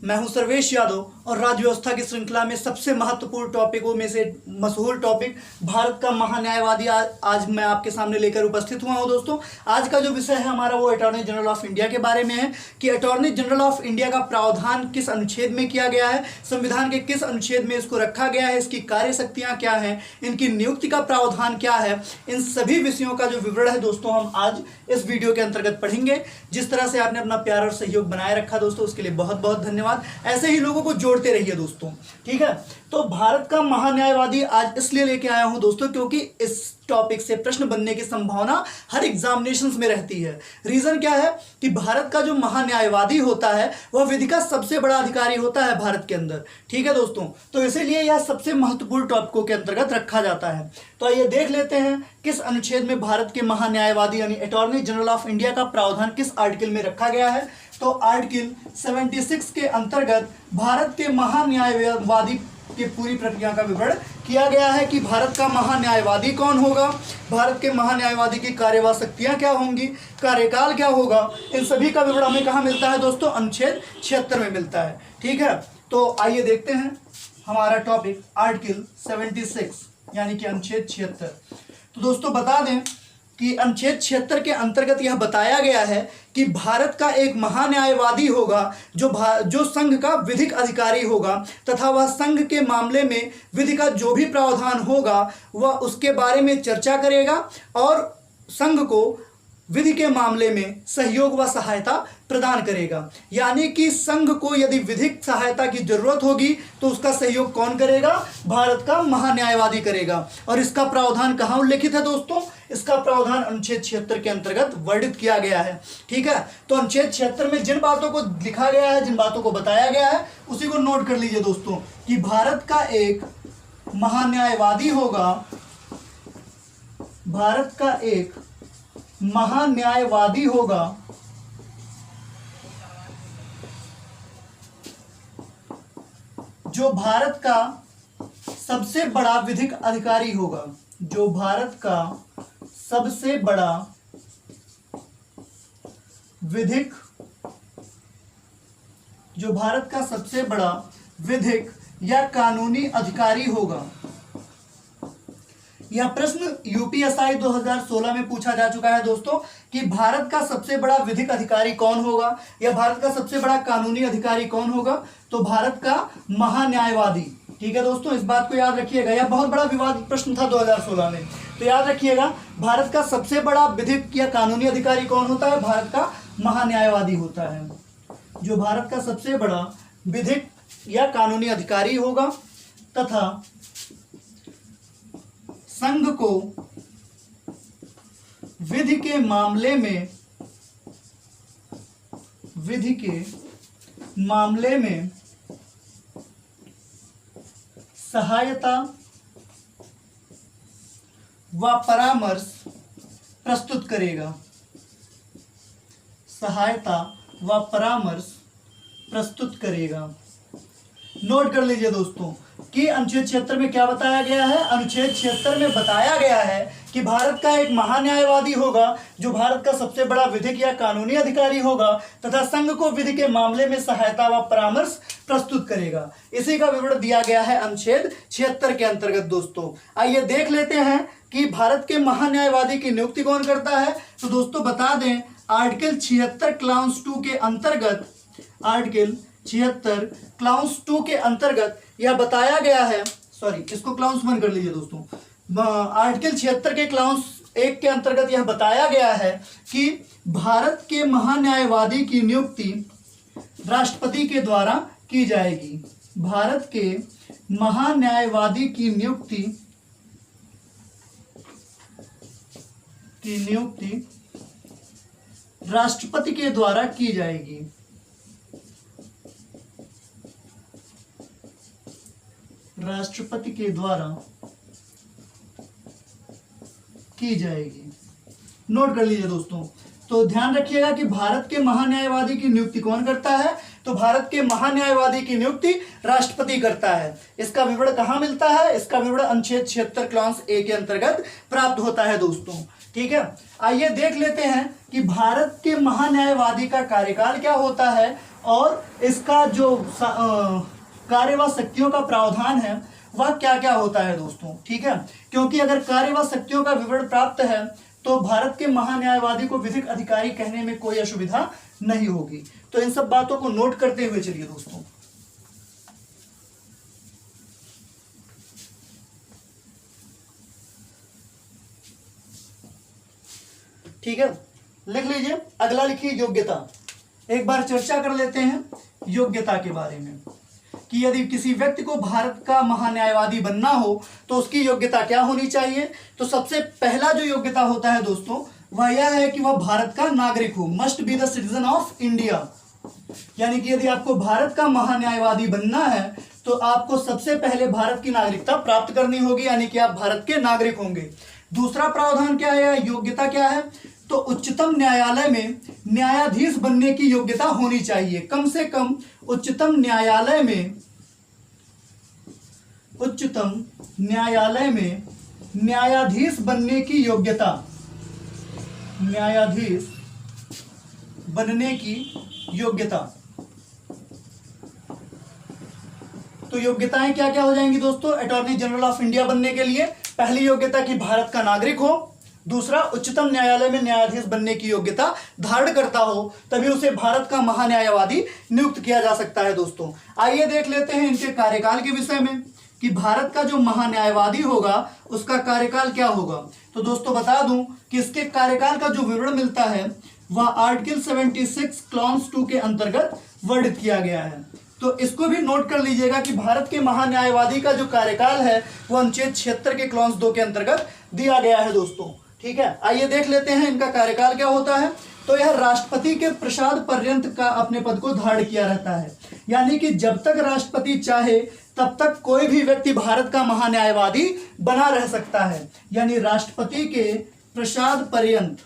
मैं हूं सर्वेश यादव और राज्य व्यवस्था की श्रृंखला में सबसे महत्वपूर्ण टॉपिकों में से मशहूर टॉपिक भारत का महान्यायवादी आज मैं आपके सामने लेकर उपस्थित हुआ हूं। दोस्तों, आज का जो विषय है हमारा वो अटॉर्नी जनरल ऑफ इंडिया के बारे में है कि अटॉर्नी जनरल ऑफ इंडिया का प्रावधान किस अनुच्छेद में किया गया है, संविधान के किस अनुच्छेद में इसको रखा गया है, इसकी कार्य शक्तियां क्या हैं, इनकी नियुक्ति का प्रावधान क्या है। इन सभी विषयों का जो विवरण है दोस्तों हम आज इस वीडियो के अंतर्गत पढ़ेंगे। जिस तरह से आपने अपना प्यार और सहयोग बनाए रखा दोस्तों, उसके लिए बहुत बहुत धन्यवाद। ऐसे ही लोगों को जोड़ते रहिए दोस्तों, ठीक है। तो भारत का महान्यायवादी आज इसलिए लेके आया हूं दोस्तों क्योंकि इस टॉपिक से प्रश्न बनने की संभावना हर एग्जामिनेशंस में रहती है। रीजन क्या है कि भारत का जो महान्यायवादी होता है वह विधि का सबसे बड़ा अधिकारी होता है भारत के अंदर, ठीक है दोस्तों। तो इसीलिए यह सबसे महत्वपूर्ण टॉपिकों के अंतर्गत रखा जाता है। तो आइए देख लेते हैं किस अनुच्छेद में भारत के महान्यायवादी यानी अटॉर्नी जनरल ऑफ इंडिया का प्रावधान किस आर्टिकल में रखा गया है। तो आर्टिकल 76 के अंतर्गत भारत के महान्यायवादी की पूरी प्रक्रिया का विवरण किया गया है कि भारत का महान्यायवादी कौन होगा, भारत के महान्यायवादी की कार्यवाही शक्तियां क्या होंगी, कार्यकाल क्या होगा। इन सभी का विवरण हमें कहाँ मिलता है दोस्तों, अनुच्छेद 76 में मिलता है, ठीक है। तो आइए देखते हैं हमारा टॉपिक आर्टिकल 76 यानी कि अनुच्छेद 76। तो दोस्तों बता दें कि अनुच्छेद 76 के अंतर्गत यह बताया गया है कि भारत का एक महान्यायवादी होगा जो संघ का विधिक अधिकारी होगा तथा वह संघ के मामले में विधि का जो भी प्रावधान होगा वह उसके बारे में चर्चा करेगा और संघ को विधि के मामले में सहयोग व सहायता प्रदान करेगा। यानी कि संघ को यदि विधिक सहायता की जरूरत होगी तो उसका सहयोग कौन करेगा, भारत का महान्यायवादी करेगा। और इसका प्रावधान कहाँ उल्लेखित है दोस्तों, इसका प्रावधान अनुच्छेद 76 के अंतर्गत वर्णित किया गया है, ठीक है। तो अनुच्छेद 76 में जिन बातों को लिखा गया है, जिन बातों को बताया गया है उसी को नोट कर लीजिए दोस्तों कि भारत का एक महान्यायवादी होगा, भारत का एक महान्यायवादी होगा जो भारत का सबसे बड़ा विधिक अधिकारी होगा, जो भारत का सबसे बड़ा विधिक जो भारत का सबसे बड़ा विधिक या कानूनी अधिकारी होगा। यह प्रश्न यूपीएसआई 2016 में पूछा जा चुका है दोस्तों कि भारत का सबसे बड़ा विधिक अधिकारी कौन होगा या भारत का सबसे बड़ा कानूनी अधिकारी कौन होगा। तो भारत का महान्यायवादी, ठीक है दोस्तों, इस बात को याद रखिएगा। यह बहुत बड़ा विवादित प्रश्न था 2016 में, तो याद रखिएगा भारत का सबसे बड़ा विधिक या कानूनी अधिकारी कौन होता है, भारत का महान्यायवादी होता है, जो भारत का सबसे बड़ा विधिक या कानूनी अधिकारी होगा तथा संघ को विधि के मामले में सहायता व परामर्श प्रस्तुत करेगा, सहायता व परामर्श प्रस्तुत करेगा। नोट कर लीजिए दोस्तों कि अनुच्छेद 76 में क्या बताया गया है। अनुच्छेद 76 में बताया गया है कि भारत का एक महान्यायवादी होगा जो भारत का सबसे बड़ा विधिक या कानूनी अधिकारी होगा तथा संघ को विधि के मामले में सहायता व परामर्श प्रस्तुत करेगा। इसी का विवरण दिया गया है अनुच्छेद 76 के अंतर्गत। दोस्तों आइए देख लेते हैं कि भारत के महान्यायवादी की नियुक्ति कौन करता है। तो दोस्तों बता दें आर्टिकल 76 क्लाउज 2 के अंतर्गत, आर्टिकल 76 क्लाउज 2 के अंतर्गत यह बताया गया है, सॉरी इसको क्लाउज 1 कर लीजिए दोस्तों। आर्टिकल 76 के क्लाउज 1 के अंतर्गत यह बताया गया है कि भारत के महान्यायवादी की नियुक्ति राष्ट्रपति के द्वारा की जाएगी। भारत के महान्यायवादी की नियुक्ति राष्ट्रपति के द्वारा की जाएगी। राष्ट्रपति के द्वारा की जाएगी। नोट कर लीजिए दोस्तों। तो ध्यान रखिएगा कि भारत के महान्यायवादी की नियुक्ति कौन करता है, तो भारत के महान्यायवादी की नियुक्ति राष्ट्रपति करता है। इसका विवरण कहां मिलता है, इसका विवरण अनुच्छेद 76 क्लास ए के अंतर्गत प्राप्त होता है दोस्तों, ठीक है। आइए देख लेते हैं कि भारत के महान्यायवादी का कार्यकाल क्या होता है और इसका जो कार्य व शक्तियों का प्रावधान है वह क्या क्या होता है दोस्तों, ठीक है। क्योंकि अगर कार्य व शक्तियों का विवरण प्राप्त है तो भारत के महान्यायवादी को विधिक अधिकारी कहने में कोई असुविधा नहीं होगी। तो इन सब बातों को नोट करते हुए चलिए दोस्तों, ठीक है, लिख लीजिए। अगला लिखिए योग्यता। एक बार चर्चा कर लेते हैं योग्यता के बारे में कि यदि किसी व्यक्ति को भारत का महान्यायवादी बनना हो तो उसकी योग्यता क्या होनी चाहिए। तो सबसे पहला जो योग्यता होता है दोस्तों वह यह है कि वह भारत का नागरिक हो, must be the citizen of India. यानी कि यदि आपको भारत का महान्यायवादी बनना है तो आपको सबसे पहले भारत की नागरिकता प्राप्त करनी होगी, यानी कि आप भारत के नागरिक होंगे। दूसरा प्रावधान क्या है, योग्यता क्या है, तो उच्चतम न्यायालय में न्यायाधीश बनने की योग्यता होनी चाहिए। कम से कम उच्चतम न्यायालय में न्यायाधीश बनने की योग्यता, न्यायाधीश बनने की योग्यता। तो योग्यताएं क्या क्या हो जाएंगी दोस्तों अटॉर्नी जनरल ऑफ इंडिया बनने के लिए। पहली योग्यता कि भारत का नागरिक हो, दूसरा उच्चतम न्यायालय में न्यायाधीश बनने की योग्यता धारण करता हो, तभी उसे भारत का महान्यायवादी नियुक्त किया जा सकता है दोस्तों। आइए देख लेते हैं इनके कार्यकाल के विषय में कि भारत का जो महान्यायवादी होगा उसका कार्यकाल क्या होगा। तो दोस्तों बता दूं कि इसके कार्यकाल का जो विवरण मिलता है वह आर्टिकल 76 क्लॉज 2 के अंतर्गत वर्णित किया गया है। तो इसको भी नोट कर लीजिएगा कि भारत के महान्यायवादी का जो कार्यकाल है वह अनुच्छेद 76 के क्लॉज 2 के अंतर्गत दिया गया है दोस्तों, ठीक है। आइए देख लेते हैं इनका कार्यकाल क्या होता है। तो यह राष्ट्रपति के प्रसाद पर्यंत का अपने पद को धारण किया रहता है, यानी कि जब तक राष्ट्रपति चाहे तब तक कोई भी व्यक्ति भारत का महान्यायवादी बना रह सकता है, यानी राष्ट्रपति के प्रसाद पर्यंत।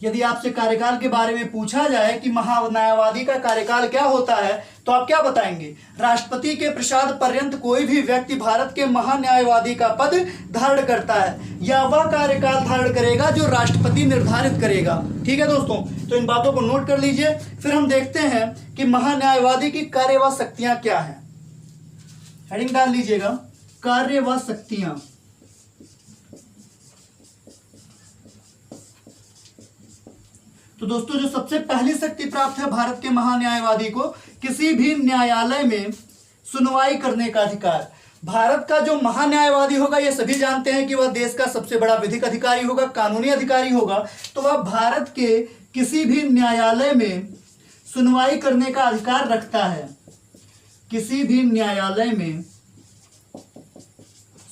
यदि आपसे कार्यकाल के बारे में पूछा जाए कि महान्यायवादी का कार्यकाल क्या होता है तो आप क्या बताएंगे, राष्ट्रपति के प्रसाद पर्यंत कोई भी व्यक्ति भारत के महान्यायवादी का पद धारण करता है या वह कार्यकाल धारण करेगा जो राष्ट्रपति निर्धारित करेगा, ठीक है दोस्तों। तो इन बातों को नोट कर लीजिए। फिर हम देखते हैं कि महान्यायवादी की कार्य व शक्तियां क्या है। हेडिंग डाल लीजिएगा, कार्य व शक्तियां। तो दोस्तों जो सबसे पहली शक्ति प्राप्त है भारत के महान्यायवादी को, किसी भी न्यायालय में सुनवाई करने का अधिकार। भारत का जो महान्यायवादी होगा ये सभी जानते हैं कि वह देश का सबसे बड़ा विधिक अधिकारी होगा, कानूनी अधिकारी होगा। तो वह भारत के किसी भी न्यायालय में सुनवाई करने का अधिकार रखता है, किसी भी न्यायालय में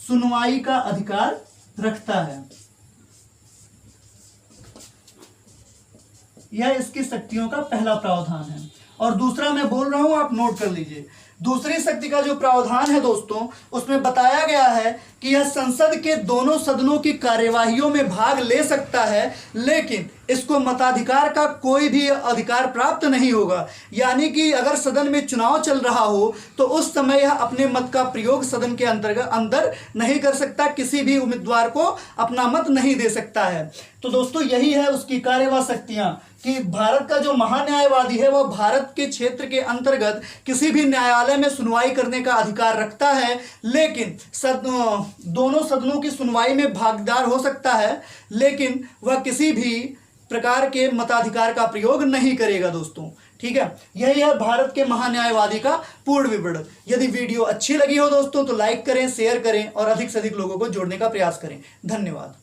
सुनवाई का अधिकार रखता है। यह इसकी शक्तियों का पहला प्रावधान है। और दूसरा मैं बोल रहा हूं, आप नोट कर लीजिए। दूसरी शक्ति का जो प्रावधान है दोस्तों उसमें बताया गया है कि यह संसद के दोनों सदनों की कार्यवाहियों में भाग ले सकता है, लेकिन इसको मताधिकार का कोई भी अधिकार प्राप्त नहीं होगा। यानी कि अगर सदन में चुनाव चल रहा हो तो उस समय यह अपने मत का प्रयोग सदन के अंदर नहीं कर सकता, किसी भी उम्मीदवार को अपना मत नहीं दे सकता है। तो दोस्तों यही है उसकी कार्य व शक्तियां कि भारत का जो महान्यायवादी है वह भारत के क्षेत्र के अंतर्गत किसी भी न्यायालय में सुनवाई करने का अधिकार रखता है, लेकिन दोनों सदनों की सुनवाई में भागीदार हो सकता है, लेकिन वह किसी भी प्रकार के मताधिकार का प्रयोग नहीं करेगा दोस्तों, ठीक है। यही है भारत के महान्यायवादी का पूर्ण विवरण। यदि वीडियो अच्छी लगी हो दोस्तों तो लाइक करें, शेयर करें और अधिक से अधिक लोगों को जोड़ने का प्रयास करें। धन्यवाद।